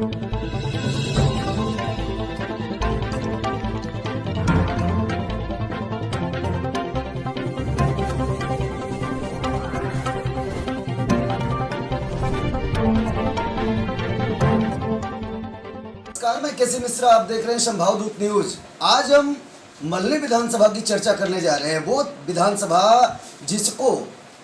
नमस्कार, मैं केसी मिश्रा, आप देख रहे हैं संभावदूत न्यूज। आज हम मल्हनी विधानसभा की चर्चा करने जा रहे हैं। वो विधानसभा जिसको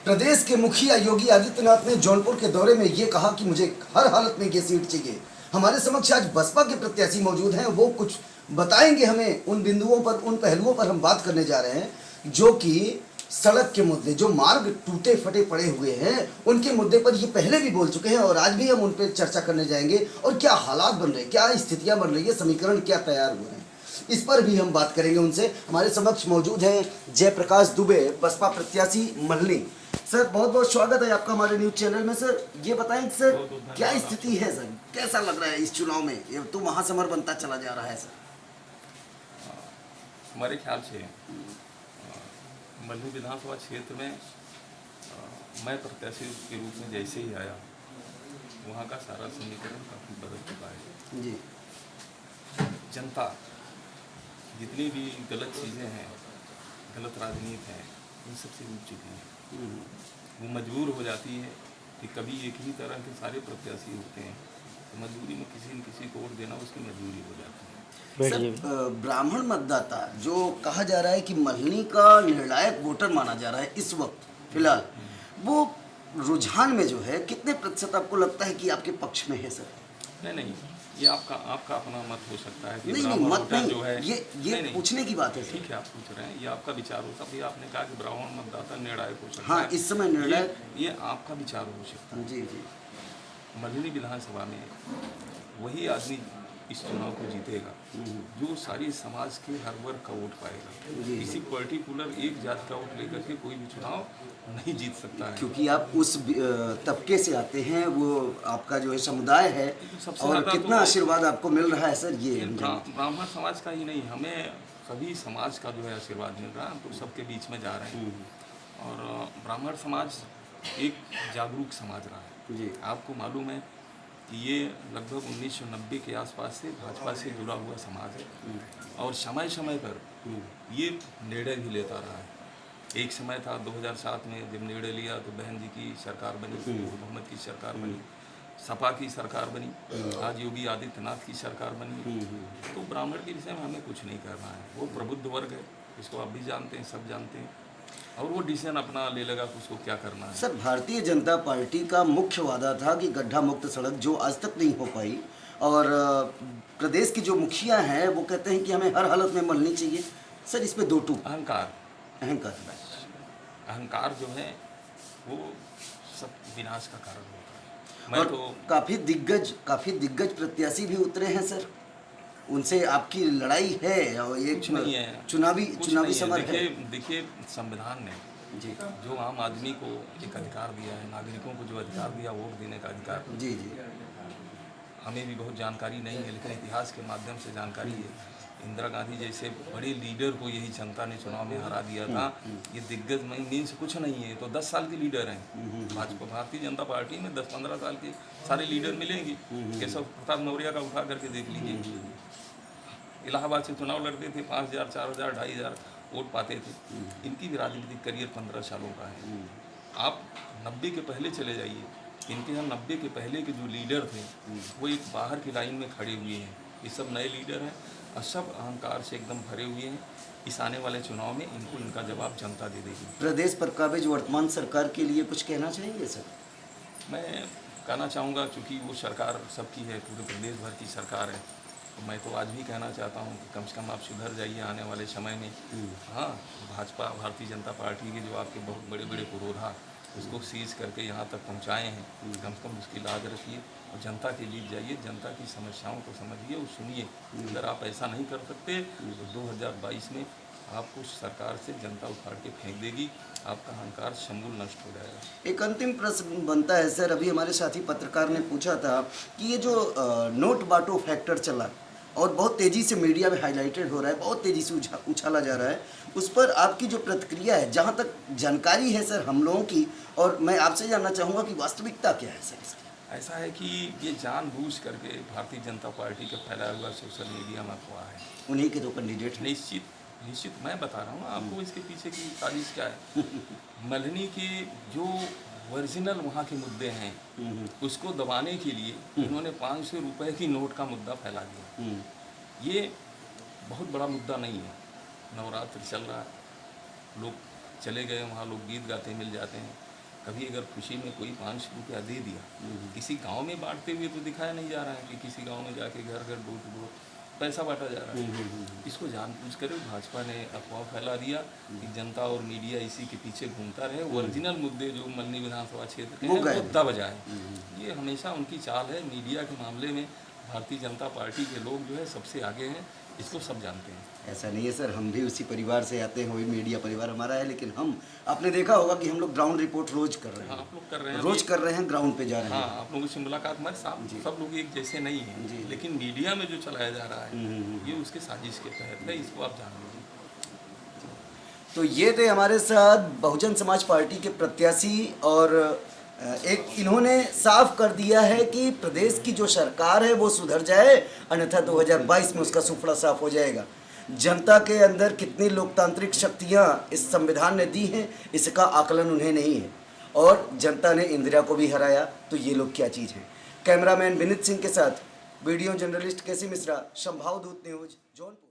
प्रदेश के मुखिया योगी आदित्यनाथ ने जौनपुर के दौरे में ये कहा कि मुझे हर हालत में ये सीट चाहिए। हमारे समक्ष आज बसपा के प्रत्याशी मौजूद हैं, वो कुछ बताएंगे हमें। उन बिंदुओं पर, उन पहलुओं पर हम बात करने जा रहे हैं जो कि सड़क के मुद्दे, जो मार्ग टूटे फटे पड़े हुए हैं, उनके मुद्दे पर ये पहले भी बोल चुके हैं और आज भी हम उन पर चर्चा करने जाएंगे। और क्या हालात बन रहे हैं, क्या स्थितियां बन रही है, समीकरण क्या तैयार हो रहे हैं, इस पर भी हम बात करेंगे उनसे। हमारे समक्ष मौजूद हैं जयप्रकाश दुबे, बसपा प्रत्याशी मल्हनी। सर, बहुत बहुत स्वागत है आपका हमारे न्यूज चैनल में। सर, ये बताएं सर, क्या स्थिति है सर, कैसा लग रहा है इस चुनाव में? ये तो महासमर बनता चला जा रहा है सर। हमारे ख्याल से मल्हनी विधानसभा क्षेत्र में मैं प्रत्याशी के रूप में जैसे ही आया, वहाँ का सारा समीकरण काफ़ी बदल चुका है जी। जनता जितनी भी गलत चीज़ें हैं, गलत राजनीति है, इन सबसे उब चुकी है। वो मजबूर हो जाती है कि कभी एक ही तरह के सारे प्रत्याशी होते हैं, तो मजबूरी में किसी न किसी को वोट देना उसकी मजबूरी हो जाती है। सर, ब्राह्मण मतदाता जो कहा जा रहा है कि मल्हनी का निर्णायक वोटर माना जा रहा है इस वक्त फिलहाल, वो रुझान में जो है कितने प्रतिशत आपको लगता है कि आपके पक्ष में है सर? नहीं, ये आपका अपना मत हो सकता है कि नहीं, ब्राह्मण मत वोटर नहीं, जो है ये नहीं, पूछने की बात है। ठीक है, आप पूछ रहे हैं, ये आपका विचार हो सकता है। आपने कहा कि ब्राह्मण मतदाता निर्णायक हो सकता है। हाँ, इस समय निर्णायक ये आपका विचार हो सकता है। जी। मल्हनी विधानसभा में वही आदमी इस चुनाव को जीतेगा जो सारी समाज के हर वर्ग का वोट पाएगा। किसी पर्टिकुलर एक जात का वोट लेकर के कोई भी चुनाव नहीं जीत सकता है, क्योंकि आप उस तबके से आते हैं, वो आपका जो है समुदाय है। और कितना आशीर्वाद आपको मिल रहा है सर? ये ब्राह्मण समाज का ही नहीं, हमें सभी समाज का जो है आशीर्वाद मिल रहा है। हम तो सबके बीच में जा रहे हैं और ब्राह्मण समाज एक जागरूक समाज रहा है जी। आपको मालूम है कि ये लगभग 1990 के आसपास से भाजपा से जुड़ा हुआ समाज है और समय समय पर ये निर्णय भी लेता रहा है। एक समय था 2007 में जब निर्णय लिया तो बहन जी की सरकार बनी, मोहम्मद की सरकार बनी, सपा की सरकार बनी, आज योगी आदित्यनाथ की सरकार बनी। तो ब्राह्मण के विषय में हमें कुछ नहीं करना है, वो प्रबुद्ध वर्ग है, इसको आप भी जानते हैं, सब जानते हैं, और वो डिसीजन अपना ले लगा कि उसको क्या करना है। सर, भारतीय जनता पार्टी का मुख्य वादा था कि गड्ढा मुक्त सड़क, जो आज तक नहीं हो पाई, और प्रदेश के जो मुखिया हैं वो कहते हैं कि हमें हर हालत में मल्हनी चाहिए। सर, इस पे दो टूक अहंकार जो है वो सब विनाश का कारण होता है। और तो काफी दिग्गज प्रत्याशी भी उतरे हैं सर, उनसे आपकी लड़ाई है और ये कुछ नहीं है, चुनावी समर है। देखिए संविधान ने जी जो आम आदमी को एक अधिकार दिया है, नागरिकों को जो अधिकार दिया, वोट देने का अधिकार, जी, हमें भी बहुत जानकारी नहीं है, लेकिन इतिहास के माध्यम से जानकारी है। इंदिरा गांधी जैसे बड़े लीडर को यही जनता ने चुनाव में हरा दिया था। ये दिग्गज मीन्स कुछ नहीं है, तो 10 साल के लीडर हैं। भाजपा भारतीय जनता पार्टी में 10-15 साल के सारे लीडर मिलेंगे। केशव प्रताप मौर्य का उठा करके देख लीजिए, इलाहाबाद से चुनाव लड़ते थे, 5000, 4000, 2500 वोट पाते थे। इनकी भी राजनीतिक करियर 15 सालों का है। आप 90 के पहले चले जाइए, इनके यहाँ 90 के पहले के जो लीडर थे वो एक बाहर की लाइन में खड़े हुए हैं। ये सब नए लीडर हैं और सब अहंकार से एकदम भरे हुए हैं। इस आने वाले चुनाव में इनको इनका जवाब जनता दे देगी। प्रदेश पर काबिज वर्तमान सरकार के लिए कुछ कहना चाहेंगे सर? मैं कहना चाहूँगा, चूँकि वो सरकार सबकी है, पूरे प्रदेश भर की सरकार है, तो मैं तो आज भी कहना चाहता हूँ कि कम से कम आप सुधर जाइए आने वाले समय में। हाँ, भाजपा भारतीय जनता पार्टी के जो आपके बहुत बड़े बड़े पुरोधा उसको सीज करके यहाँ तक पहुँचाए हैं, कम से कम उसकी लाज रखिए और जनता के बीच जाइए, जनता की समस्याओं को समझिए और सुनिए। अगर आप ऐसा नहीं कर सकते तो 2022 में आपको सरकार से जनता उखाड़ के फेंक देगी, आपका अहंकार समूल नष्ट हो जाएगा। एक अंतिम प्रश्न बनता है सर, अभी हमारे साथी पत्रकार ने पूछा था कि ये जो नोट बांटो फैक्टर चला और बहुत तेज़ी से मीडिया में हाईलाइटेड हो रहा है, बहुत तेज़ी से उछाला जा रहा है, उस पर आपकी जो प्रतिक्रिया है, जहाँ तक जानकारी है सर हम लोगों की, और मैं आपसे जानना चाहूँगा कि वास्तविकता क्या है सर इसकी? ऐसा है कि ये जानबूझ करके भारतीय जनता पार्टी का फैलाया हुआ सोशल मीडिया में अफवाह है। उन्हीं के दो कैंडिडेट हैं। निश्चित मैं बता रहा हूँ आपको इसके पीछे की साजिश क्या है। मल्हनी के जो ओरिजिनल वहाँ के मुद्दे हैं उसको दबाने के लिए इन्होंने 500 रुपए की नोट का मुद्दा फैला दिया। ये बहुत बड़ा मुद्दा नहीं है। नवरात्र चल रहा है, लोग चले गए वहाँ, लोग गीत गाते मिल जाते हैं। कभी अगर खुशी में कोई 500 रुपया दे दिया, किसी गांव में बांटते हुए तो दिखाया नहीं जा रहा है कि किसी गांव में जाके घर घर डोर टू डोर पैसा बांटा जा रहा है। इसको जानबूझ कर भाजपा ने अफवाह फैला दिया कि जनता और मीडिया इसी के पीछे घूमता रहे, ओरिजिनल मुद्दे जो मल्हनी विधानसभा क्षेत्र के हैं वो दब जाए। ये हमेशा उनकी चाल है। मीडिया के मामले में भारतीय जनता पार्टी के लोग जो है सबसे आगे हैं, इसको सब जानते हैं। ऐसा नहीं है सर, हम भी उसी परिवार से आते हैं, वही मीडिया परिवार हमारा है, लेकिन हम आपने देखा होगा कि हम लोग ग्राउंड रिपोर्ट रोज कर रहे हैं। हाँ, आप लोग कर रहे हैं, रोज कर रहे हैं, ग्राउंड पे जा रहे हैं। हाँ, आप लोगों से मुलाकात हमारे साथ सब लोग एक जैसे नहीं हैं, लेकिन मीडिया में जो चलाया जा रहा है ये उसके साजिश के तहत है, इसको आप जान लीजिए। तो ये थे हमारे साथ बहुजन समाज पार्टी के प्रत्याशी, और एक इन्होंने साफ कर दिया है कि प्रदेश की जो सरकार है वो सुधर जाए, अन्यथा 2022 में उसका सुफड़ा साफ हो जाएगा। जनता के अंदर कितनी लोकतांत्रिक शक्तियां इस संविधान ने दी हैं, इसका आकलन उन्हें नहीं है, और जनता ने इंदिरा को भी हराया, तो ये लोग क्या चीज़ है। कैमरामैन विनीत सिंह के साथ वीडियो जर्नलिस्ट केसी मिश्रा, संभाव दूत न्यूज, जौनपुर।